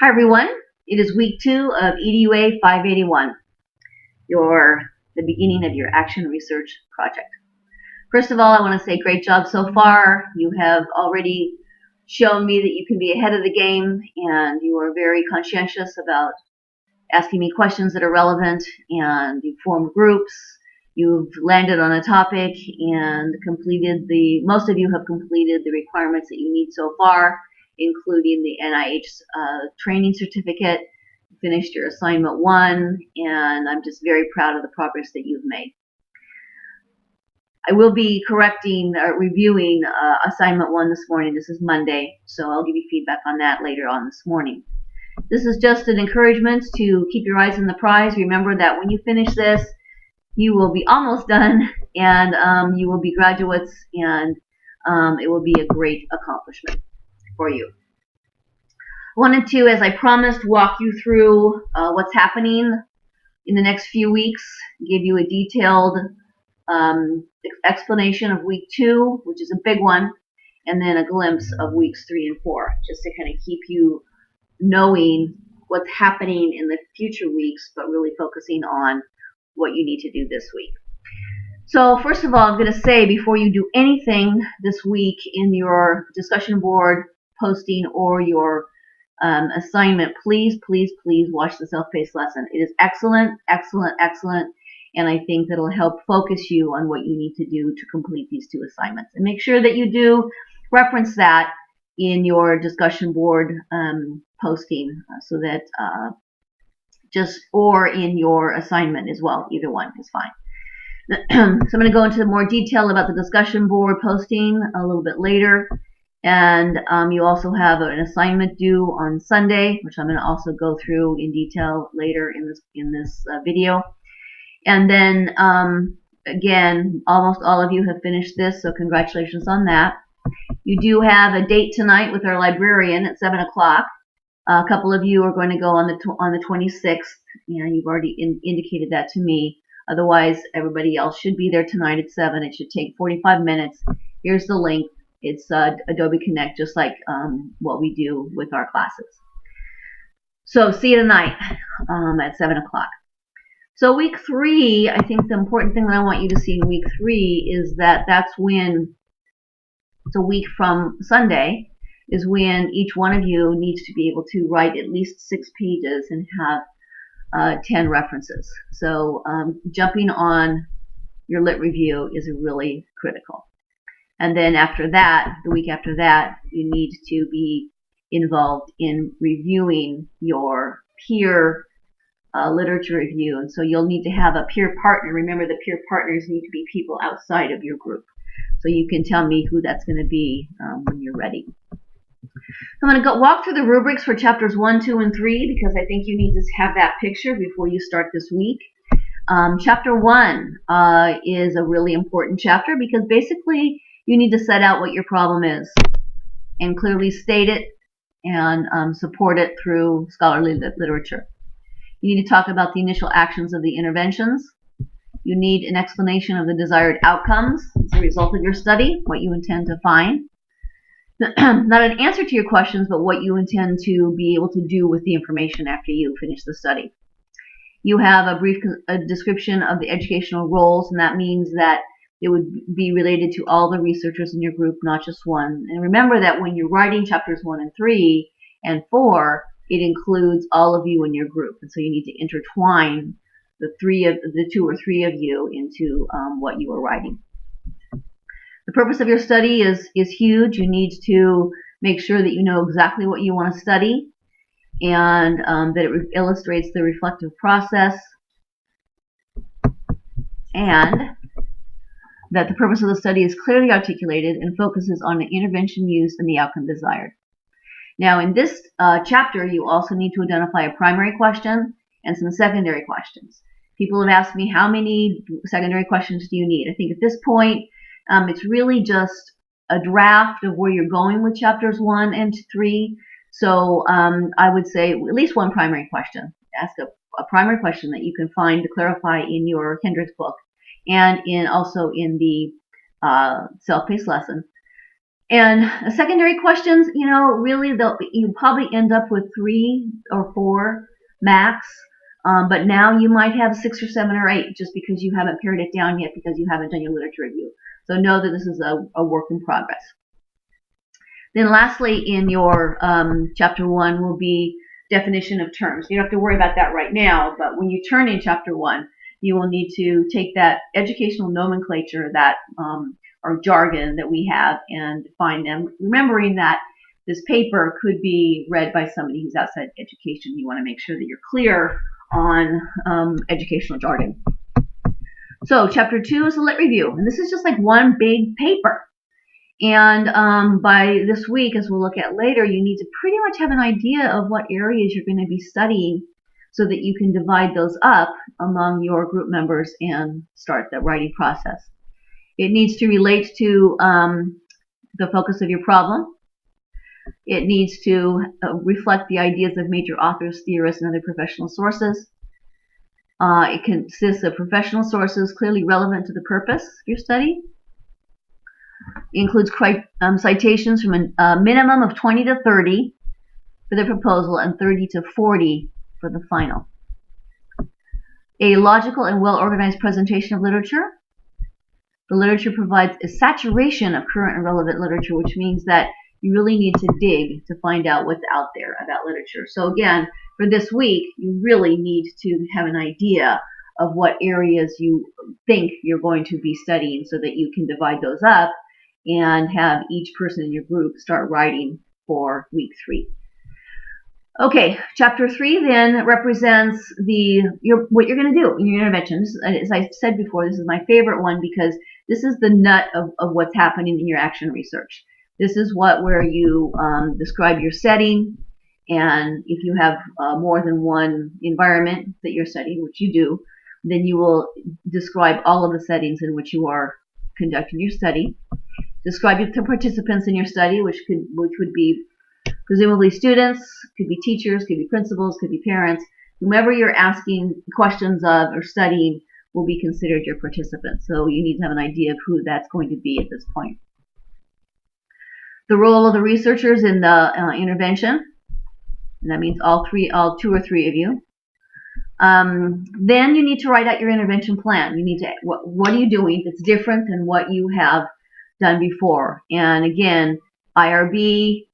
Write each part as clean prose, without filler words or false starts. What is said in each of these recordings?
Hi everyone, it is week 2 of EDUA 581, the beginning of your action research project. First of all, I want to say great job so far. You have already shown me that you can be ahead of the game, and you are very conscientious about asking me questions that are relevant, and you've formed groups. You've landed on a topic and most of you have completed the requirements that you need so far, including the NIH training certificate, finished your assignment 1, and I'm just very proud of the progress that you've made. I will be reviewing assignment 1 this morning. This is Monday, so I'll give you feedback on that later on this morning. This is just an encouragement to keep your eyes on the prize. Remember that when you finish this, you will be almost done, and you will be graduates, and it will be a great accomplishment for you. I wanted to, as I promised, walk you through what's happening in the next few weeks, give you a detailed explanation of week 2, which is a big one, and then a glimpse of weeks 3 and 4, just to kind of keep you knowing what's happening in the future weeks, but really focusing on what you need to do this week. So first of all, I'm going to say, before you do anything this week in your discussion board posting or your assignment, please watch the self-paced lesson. It is excellent, and I think that it'll help focus you on what you need to do to complete these 2 assignments. And make sure that you do reference that in your discussion board posting, so that or in your assignment as well. Either one is fine. So I'm going to go into more detail about the discussion board posting a little bit later. And you also have an assignment due on Sunday, which I'm going to also go through in detail later in this video. And then, again, almost all of you have finished this, so congratulations on that. You do have a date tonight with our librarian at 7 o'clock. A couple of you are going to go on the 26th. You've already indicated that to me. Otherwise, everybody else should be there tonight at 7. It should take 45 minutes. Here's the link. It's Adobe Connect, just like what we do with our classes. So see you tonight at 7 o'clock. So week 3, I think the important thing that I want you to see in week 3 is that's when, it's a week from Sunday, is when each one of you needs to be able to write at least 6 pages and have 10 references. So jumping on your lit review is really critical. And then after that, the week after that, you need to be involved in reviewing your peer literature review. And so you'll need to have a peer partner. Remember, the peer partners need to be people outside of your group. So you can tell me who that's going to be when you're ready. I'm going to walk through the rubrics for chapters 1, 2, and 3, because I think you need to have that picture before you start this week. Chapter 1 is a really important chapter, because basically you need to set out what your problem is and clearly state it and support it through scholarly literature. You need to talk about the initial actions of the interventions. You need an explanation of the desired outcomes as a result of your study, what you intend to find. Not an answer to your questions, but what you intend to be able to do with the information after you finish the study. You have a brief description of the educational roles, and that means that it would be related to all the researchers in your group, not just one. And remember that when you're writing chapters 1 and 3 and 4, it includes all of you in your group. And so you need to intertwine the 2 or 3 of you into what you are writing. The purpose of your study is huge. You need to make sure that you know exactly what you want to study, and that it illustrates the reflective process, and that the purpose of the study is clearly articulated and focuses on the intervention used and the outcome desired. Now, in this chapter, you also need to identify a primary question and some secondary questions. People have asked me, how many secondary questions do you need? I think at this point, it's really just a draft of where you're going with chapters 1 and 3. So I would say at least one primary question. Ask a primary question that you can find to clarify in your Hendricks book and also in the self-paced lesson. And secondary questions, really you probably end up with 3 or 4 max. But now you might have 6 or 7 or 8 just because you haven't pared it down yet because you haven't done your literature review. So know that this is a work in progress. Then lastly, in your chapter 1 will be definition of terms. You don't have to worry about that right now, but when you turn in chapter 1, you will need to take that educational nomenclature, that or jargon that we have, and define them, remembering that this paper could be read by somebody who's outside education. You want to make sure that you're clear on educational jargon. So chapter 2 is a lit review, and this is just like one big paper. And by this week, as we'll look at later, you need to pretty much have an idea of what areas you're going to be studying so that you can divide those up among your group members and start the writing process. It needs to relate to the focus of your problem. It needs to reflect the ideas of major authors, theorists, and other professional sources. It consists of professional sources clearly relevant to the purpose of your study. It includes citations from a minimum of 20 to 30 for the proposal and 30 to 40 for the final. A logical and well-organized presentation of literature. The literature provides a saturation of current and relevant literature, which means that you really need to dig to find out what's out there about literature. So again, for this week, you really need to have an idea of what areas you think you're going to be studying so that you can divide those up and have each person in your group start writing for week 3. Okay, chapter 3 then represents what you're going to do in your interventions. As I said before, this is my favorite one because this is the nut of what's happening in your action research. This is where you describe your setting, and if you have more than one environment that you're studying, which you do, then you will describe all of the settings in which you are conducting your study. Describe the participants in your study, which would be presumably students, could be teachers, could be principals, could be parents. Whomever you're asking questions of or studying will be considered your participants. So you need to have an idea of who that's going to be at this point. The role of the researchers in the intervention, and that means all 2 or 3 of you. Then you need to write out your intervention plan. You need to, what are you doing that's different than what you have done before? And again, IRB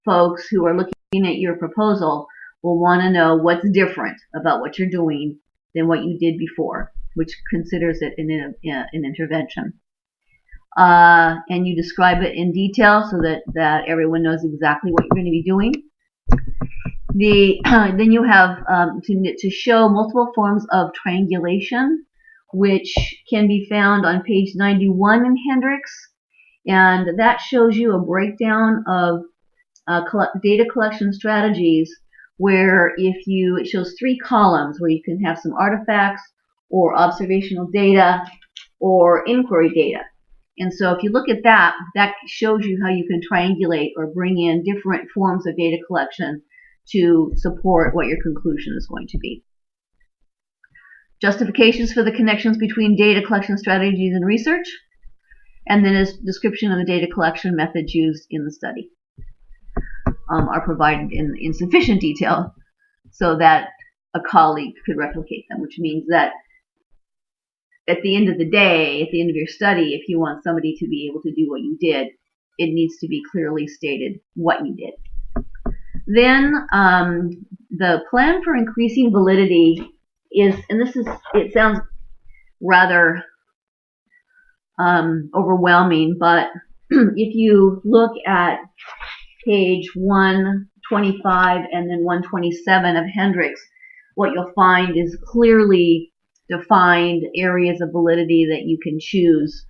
folks who are looking at your proposal will want to know what's different about what you're doing than what you did before, which considers it an intervention. And you describe it in detail so that everyone knows exactly what you're going to be doing. Then you have to show multiple forms of triangulation, which can be found on page 91 in Hendricks, and that shows you a breakdown of data collection strategies where it shows 3 columns where you can have some artifacts or observational data or inquiry data. And so if you look at that shows you how you can triangulate or bring in different forms of data collection to support what your conclusion is going to be. Justifications for the connections between data collection strategies and research, and then a description of the data collection methods used in the study are provided in sufficient detail so that a colleague could replicate them, which means that at the end of the day, at the end of your study, if you want somebody to be able to do what you did, it needs to be clearly stated what you did. Then the plan for increasing validity is, and it sounds rather overwhelming, but if you look at page 125 and then 127 of Hendricks, what you'll find is clearly defined areas of validity that you can choose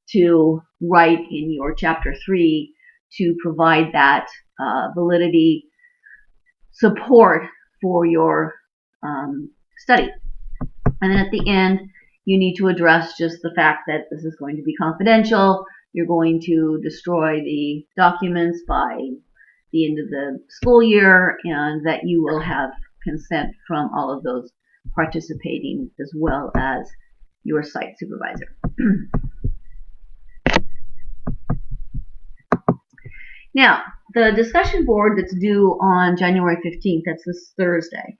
to write in your chapter 3 to provide that validity support for your study. And then at the end, you need to address just the fact that this is going to be confidential. You're going to destroy the documents by the end of the school year, and that you will have consent from all of those participating as well as your site supervisor. Now, the discussion board that's due on January 15th, that's this Thursday,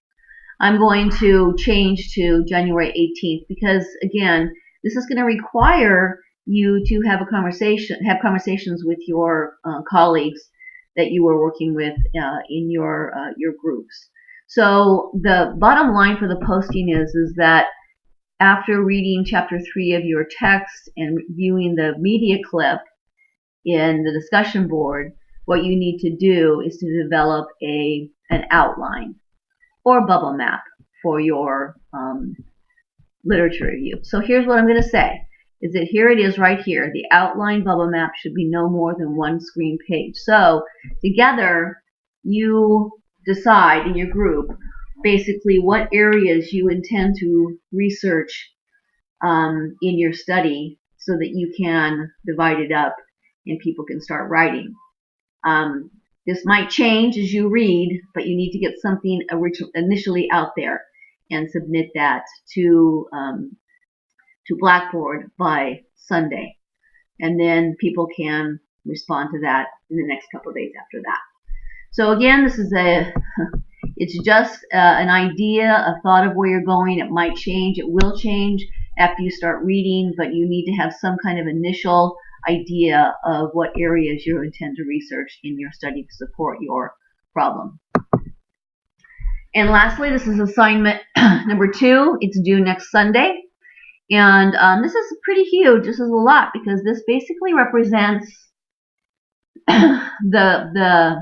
I'm going to change to January 18th because, again, this is going to require you to have conversations with your colleagues that you are working with in your groups. So the bottom line for the posting is that after reading chapter 3 of your text and viewing the media clip in the discussion board, what you need to do is to develop an outline or bubble map for your literature review. So here's what I'm going to say, is that here it is right here. The outline bubble map should be no more than 1 screen page. So together you decide in your group basically what areas you intend to research in your study so that you can divide it up and people can start writing. This might change as you read, but you need to get something initially out there and submit that to Blackboard by Sunday. And then people can respond to that in the next couple of days after that. So again, this is it's just an idea, a thought of where you're going. It might change. It will change after you start reading, but you need to have some kind of initial idea of what areas you intend to research in your study to support your problem. And lastly, this is assignment number 2. It's due next Sunday. And this is pretty huge. This is a lot because this basically represents the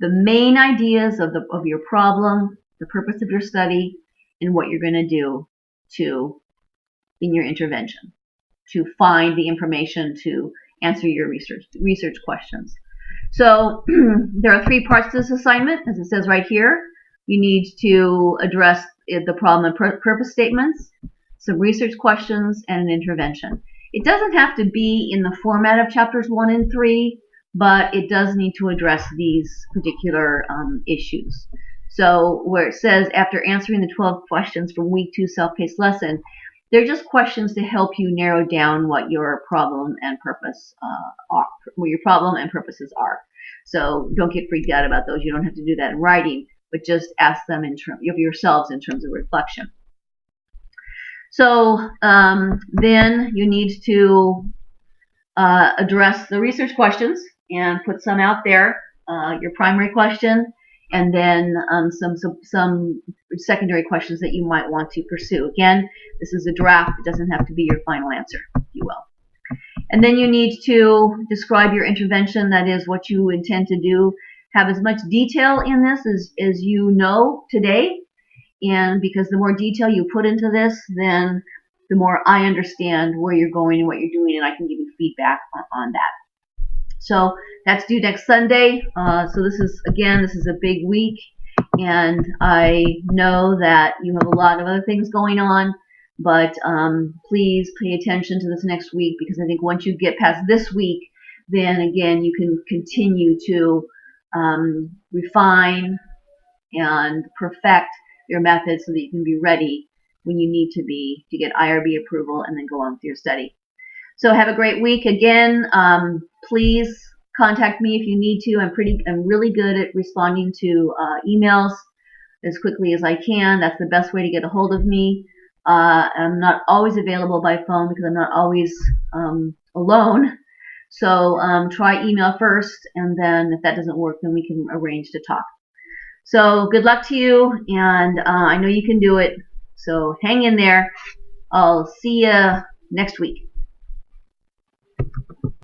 main ideas of your problem, the purpose of your study, and what you're going to do in your intervention to find the information to answer your research questions. So there are 3 parts to this assignment, as it says right here. You need to address the problem and purpose statements, some research questions, and an intervention. It doesn't have to be in the format of chapters 1 and 3, but it does need to address these particular issues. So where it says, after answering the 12 questions from week 2 self-paced lesson, they're just questions to help you narrow down what your problem and purpose are, what your problem and purposes are. So don't get freaked out about those. You don't have to do that in writing, but just ask them of yourselves in terms of reflection. So then you need to address the research questions and put some out there, your primary question, and then some secondary questions that you might want to pursue. Again, this is a draft. It doesn't have to be your final answer, if you will. And then you need to describe your intervention, that is what you intend to do. Have as much detail in this as you know today. And because the more detail you put into this, then the more I understand where you're going and what you're doing, and I can give you feedback on that. So that's due next Sunday. So this is a big week, and I know that you have a lot of other things going on, but please pay attention to this next week, because I think once you get past this week, then again you can continue to refine and perfect your method so that you can be ready when you need to be to get IRB approval and then go on with your study. So have a great week. Again, please contact me if you need to. I'm really good at responding to emails as quickly as I can. That's the best way to get a hold of me. I'm not always available by phone because I'm not always alone. So try email first, and then if that doesn't work, then we can arrange to talk. So good luck to you, and I know you can do it. So hang in there. I'll see you next week.